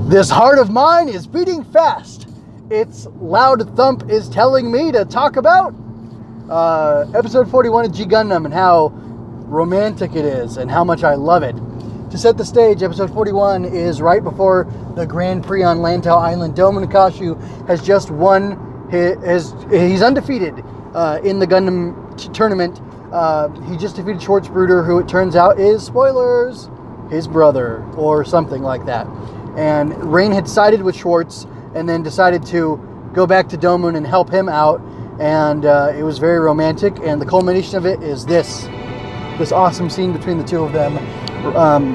This heart of mine is beating fast. Its loud thump is telling me to talk about episode 41 of G Gundam and how romantic it is and how much I love it. To set the stage, episode 41 is right before the Grand Prix on Lantau Island. Domon Kasshu has just won. He's undefeated in the Gundam tournament. He just defeated Schwarzbruder, who it turns out is, spoilers, his brother or something like that. And Rain had sided with Schwartz and then decided to go back to Domon and help him out. And it was very romantic. And the culmination of it is this awesome scene between the two of them.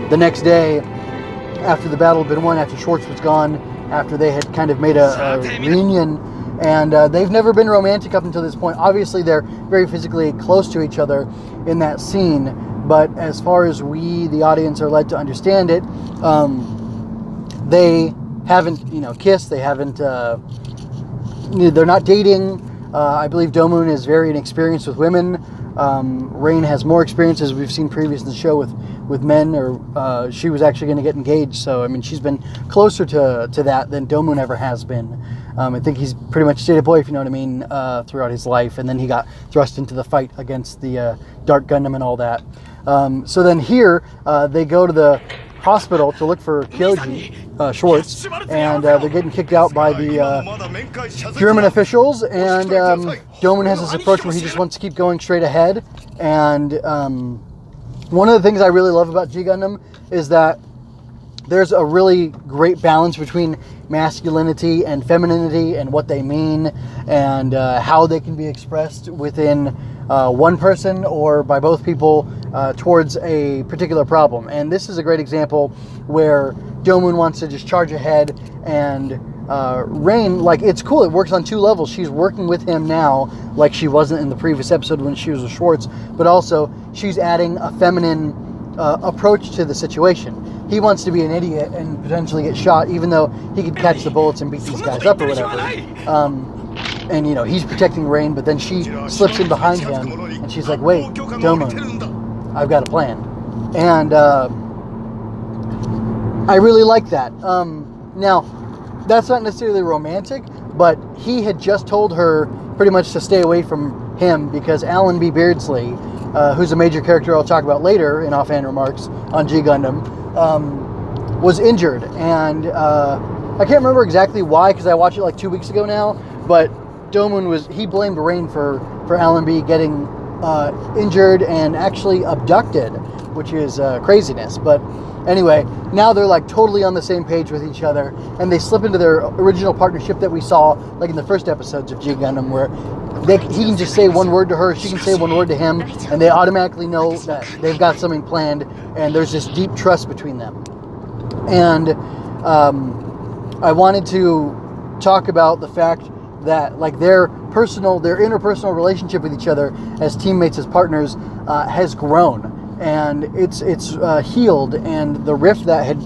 The next day, after the battle had been won, after Schwartz was gone, after they had kind of made a reunion, and they've never been romantic up until this point. Obviously, they're very physically close to each other in that scene, but as far as we, the audience, are led to understand it, they haven't, kissed. They haven't. They're not dating. I believe Domon is very inexperienced with women. Rain has more experience, as we've seen previous in the show, with men, or she was actually going to get engaged. So, I mean, she's been closer to that than Domon ever has been. I think he's pretty much stayed a boy, if you know what I mean, throughout his life. And then he got thrust into the fight against the Dark Gundam and all that. So then here, they go to the hospital to look for Kyoji, Schwartz, and they're getting kicked out by the German officials, and Domon has this approach where he just wants to keep going straight ahead. And one of the things I really love about G Gundam is that there's a really great balance between masculinity and femininity and what they mean and how they can be expressed within one person or by both people towards a particular problem. And this is a great example where Domon wants to just charge ahead, and Rain, like, it's cool. It works on two levels. She's working with him now like she wasn't in the previous episode when she was with Schwartz, but also she's adding a feminine approach to the situation. He wants to be an idiot and potentially get shot, even though he could catch the bullets and beat these guys up or whatever. And, he's protecting Rain, but then she slips in behind him, and she's like, wait, Domon, I've got a plan. And I really like that. Now, that's not necessarily romantic, but he had just told her pretty much to stay away from him because Alan B. Beardsley, who's a major character I'll talk about later in offhand remarks on G Gundam, was injured. And I can't remember exactly why, because I watched it like 2 weeks ago now, but Domon he blamed Rain for Alan B. getting injured and actually abducted, which is craziness. But anyway, now they're like totally on the same page with each other, and they slip into their original partnership that we saw like in the first episodes of G Gundam, where he can just say one word to her, she can say one word to him, and they automatically know that they've got something planned, and there's this deep trust between them. And I wanted to talk about the fact that like their interpersonal relationship with each other as teammates, as partners, has grown, and it's healed, and the rift that had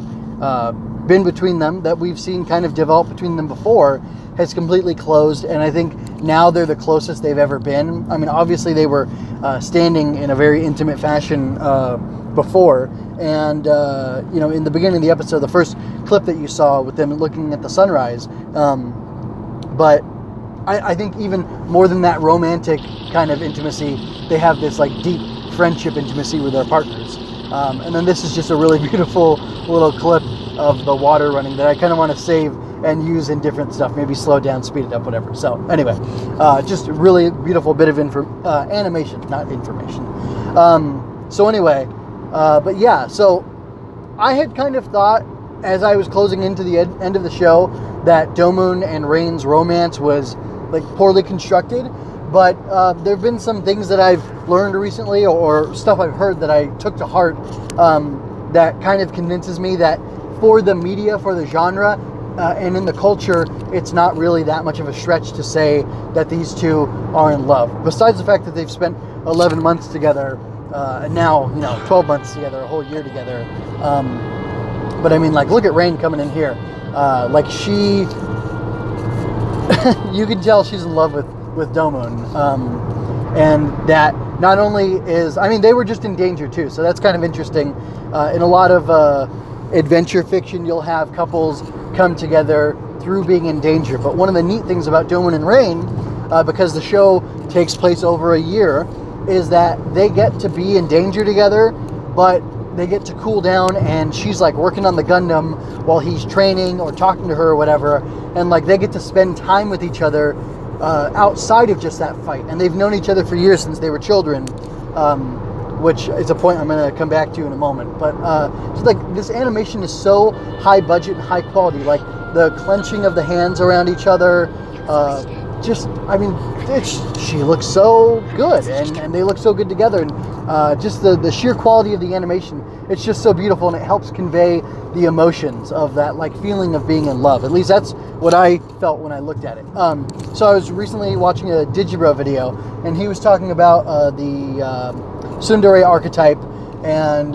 been between them, that we've seen kind of develop between them before, has completely closed. And I think now they're the closest they've ever been. I mean, obviously they were standing in a very intimate fashion before, and in the beginning of the episode, the first clip that you saw with them looking at the sunrise, but I think even more than that romantic kind of intimacy, they have this like deep friendship intimacy with their partners. And then this is just a really beautiful little clip of the water running that I kind of want to save and use in different stuff, maybe slow down, speed it up, whatever. So anyway, just a really beautiful bit of animation, not information. So anyway, but yeah, so I had kind of thought as I was closing into the end of the show that Domon and Rain's romance was like poorly constructed, but there have been some things that I've learned recently or stuff I've heard that I took to heart that kind of convinces me that for the media, for the genre, and in the culture, it's not really that much of a stretch to say that these two are in love. Besides the fact that they've spent 11 months together, and now 12 months together, a whole year together. But I mean, like, look at Rain coming in here. Like she, you can tell she's in love with Domon, and that not only is, I mean, they were just in danger too, so that's kind of interesting. In a lot of adventure fiction, you'll have couples come together through being in danger. But one of the neat things about Domon and Rain, because the show takes place over a year, is that they get to be in danger together, but they get to cool down, and she's like working on the Gundam while he's training or talking to her or whatever, and like they get to spend time with each other outside of just that fight. And they've known each other for years since they were children, which is a point I'm going to come back to in a moment. But so like this animation is so high budget and high quality, like the clenching of the hands around each other, she looks so good, and they look so good together, and just the sheer quality of the animation, it's just so beautiful, and it helps convey the emotions of that like feeling of being in love. At least that's what I felt when I looked at it. So I was recently watching a Digibro video, and he was talking about the tsundere archetype, and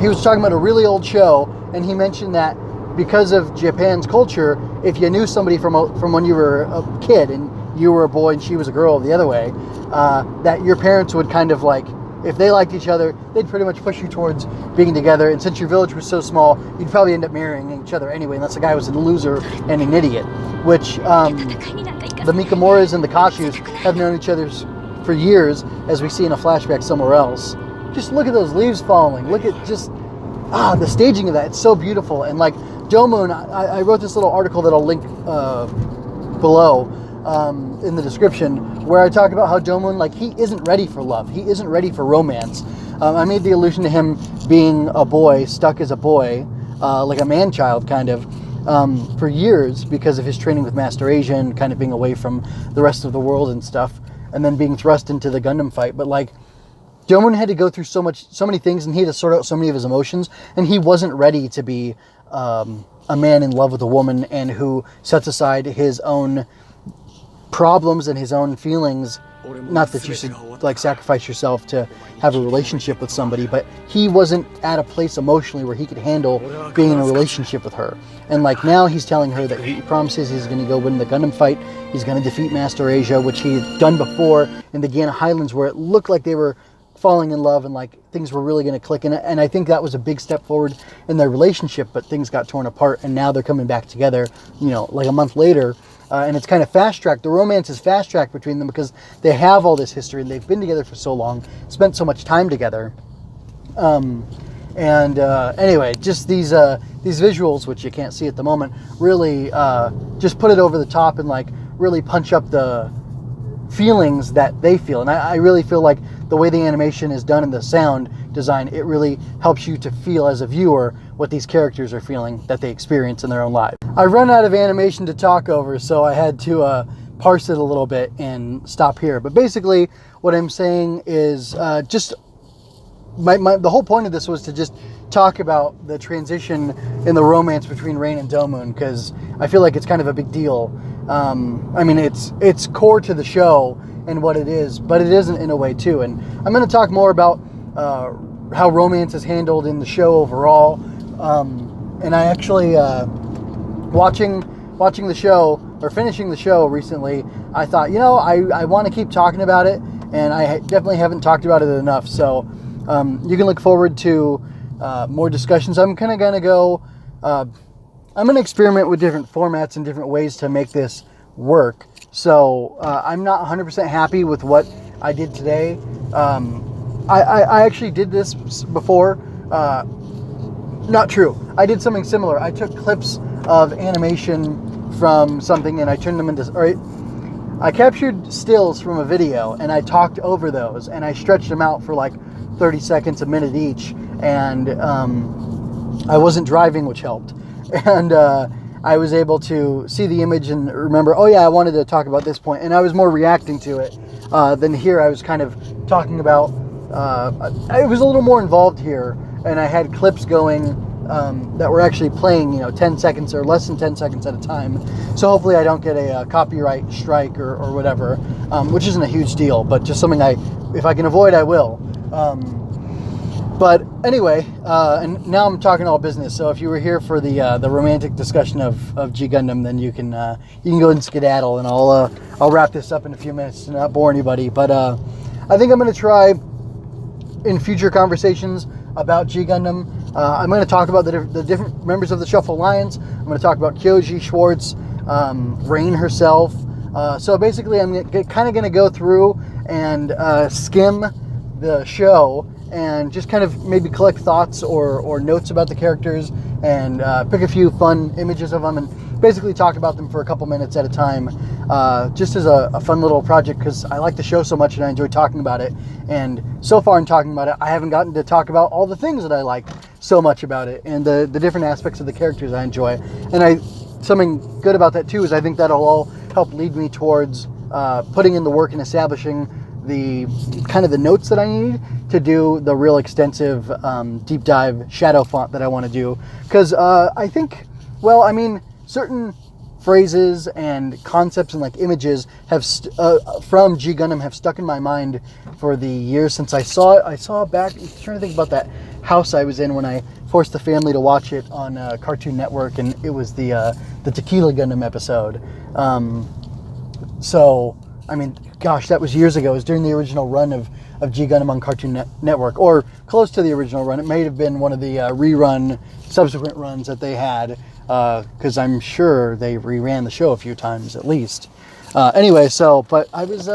he was talking about a really old show, and he mentioned that because of Japan's culture, if you knew somebody from when you were a kid and you were a boy and she was a girl the other way, that your parents would kind of like, if they liked each other, they'd pretty much push you towards being together. And since your village was so small, you'd probably end up marrying each other anyway, unless the guy was a loser and an idiot. Which the Mikamuras and the Kasshus have known each other for years, as we see in a flashback somewhere else. Just look at those leaves falling. Look at just the staging of that. It's so beautiful. And like Domon, I wrote this little article that I'll link below in the description, where I talk about how Domon, like, he isn't ready for love. He isn't ready for romance. I made the allusion to him being a boy, stuck as a boy, like a man-child kind of, for years because of his training with Master Asia and kind of being away from the rest of the world and stuff, and then being thrust into the Gundam fight. But like, Domon had to go through so many things, and he had to sort out so many of his emotions, and he wasn't ready to be a man in love with a woman and who sets aside his own problems and his own feelings. Not that you should like sacrifice yourself to have a relationship with somebody, but he wasn't at a place emotionally where he could handle being in a relationship with her. And like now he's telling her that he promises he's going to go win the Gundam fight. He's going to defeat Master Asia, which he had done before in the Guiana Highlands, where it looked like they were falling in love and like things were really going to click in it. And I think that was a big step forward in their relationship, but things got torn apart, and now they're coming back together, like a month later. And it's kind of fast-tracked. The romance is fast-tracked between them because they have all this history and they've been together for so long, spent so much time together. Anyway, just these visuals, which you can't see at the moment, really just put it over the top and like really punch up the feelings that they feel. And I really feel like the way the animation is done and the sound design, it really helps you to feel as a viewer what these characters are feeling that they experience in their own lives. I run out of animation to talk over, so I had to parse it a little bit and stop here. But basically what I'm saying is just the whole point of this was to just talk about the transition in the romance between Rain and Domon, because I feel like it's kind of a big deal. I mean, it's core to the show and what it is, but it isn't in a way too. And I'm going to talk more about how romance is handled in the show overall. And I actually, watching the show, or finishing the show recently, I thought, I want to keep talking about it, and I definitely haven't talked about it enough. So you can look forward to more discussions. I'm kind of going to go, I'm going to experiment with different formats and different ways to make this work. So I'm not 100% happy with what I did today. I actually did this before. Not true. I did something similar. I took clips of animation from something and I turned them into... I captured stills from a video and I talked over those and I stretched them out for like 30 seconds, a minute each. And I wasn't driving, which helped. And I was able to see the image and remember, oh yeah, I wanted to talk about this point. And I was more reacting to it than here. I was kind of talking about... I was a little more involved here. And I had clips going that were actually playing, 10 seconds or less than 10 seconds at a time. So hopefully I don't get a copyright strike or whatever, which isn't a huge deal, but just something if I can avoid, I will. But anyway, and now I'm talking all business. So if you were here for the romantic discussion of G Gundam, then you can go and skedaddle, and I'll wrap this up in a few minutes to not bore anybody. But I think I'm going to try in future conversations about G Gundam I'm going to talk about the different members of the Shuffle Alliance. I'm going to talk about Kyoji, Schwartz, Rain herself. So basically, I'm kind of going to go through and skim the show and just kind of maybe collect thoughts or notes about the characters and pick a few fun images of them and basically talk about them for a couple minutes at a time, just as a fun little project, because I like the show so much and I enjoy talking about it. And so far in talking about it, I haven't gotten to talk about all the things that I like so much about it and the different aspects of the characters I enjoy. And something good about that too is I think that'll all help lead me towards putting in the work and establishing the kind of the notes that I need to do the real extensive deep dive shadow font that I want to do. Because I think, well, I mean, certain phrases and concepts and like images have from G Gundam have stuck in my mind for the years since I saw it. I saw it back, I'm trying to think about that house I was in when I forced the family to watch it on Cartoon Network, and it was the Tequila Gundam episode. So, I mean, gosh, that was years ago. It was during the original run of G Gundam on Cartoon Network, or close to the original run. It may have been one of the rerun, subsequent runs that they had, because I'm sure they reran the show a few times at least. Anyway, so, but I was,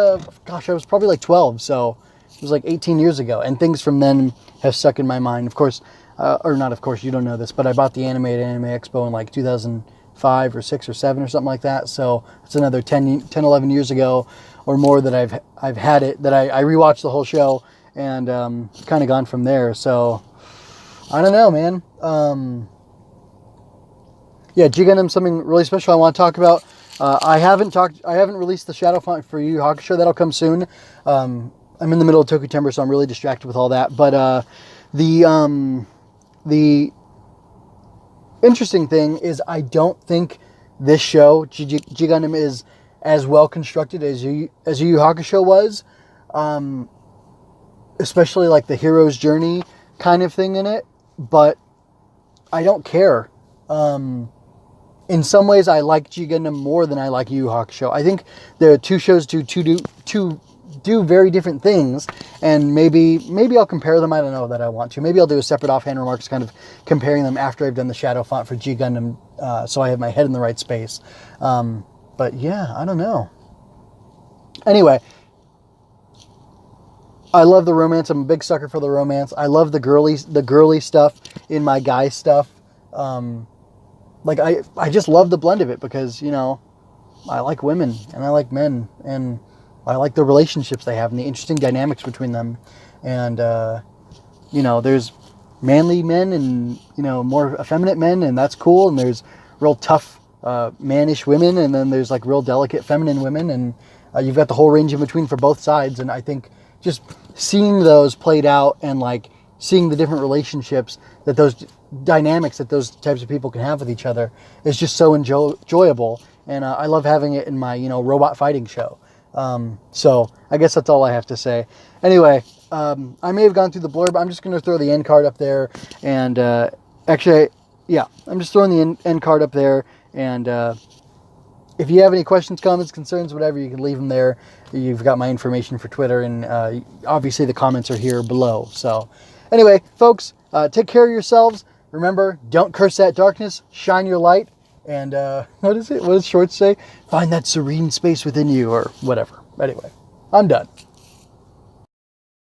gosh, I was probably like 12, so it was like 18 years ago, and things from then have stuck in my mind. Of course, or not of course, you don't know this, but I bought the Anime Expo in like 2005 or 6 or 7 or something like that, so it's another 10, 11 years ago or more that I've had it, that I rewatched the whole show and kind of gone from there. So I don't know, man. Yeah, G Gundam, something really special I want to talk about. I haven't released the shadow font for Yu Yu Hakusho. That'll come soon. I'm in the middle of Tokutember, so I'm really distracted with all that. But the interesting thing is I don't think this show, G Gundam, is as well constructed as Yu Yu Hakusho was. Especially like the hero's journey kind of thing in it. But I don't care. In some ways, I like G Gundam more than I like Yu Yu Hakusho. I think there are two shows do very different things, and maybe I'll compare them. I don't know that I want to. Maybe I'll do a separate offhand remarks kind of comparing them after I've done the shadow font for G Gundam, so I have my head in the right space. But yeah, I don't know. Anyway, I love the romance. I'm a big sucker for the romance. I love the girly stuff in my guy stuff. Like I just love the blend of it because, you know, I like women and I like men and I like the relationships they have and the interesting dynamics between them. And, you know, there's manly men and, you know, more effeminate men, and that's cool. And there's real tough, mannish women, and then there's like real delicate feminine women, and you've got the whole range in between for both sides. And I think just seeing those played out and like seeing the different relationships that those dynamics that those types of people can have with each other is just so enjoyable. And I love having it in my, you know, robot fighting show. So I guess that's all I have to say. Anyway, I may have gone through the blurb. I'm just going to throw the end card up there. And actually, yeah, I'm just throwing the end card up there. And if you have any questions, comments, concerns, whatever, you can leave them there. You've got my information for Twitter. And obviously the comments are here below. So anyway, folks, take care of yourselves. Remember, don't curse that darkness. Shine your light. And what is it? What does Shorts say? Find that serene space within you, or whatever. Anyway, I'm done.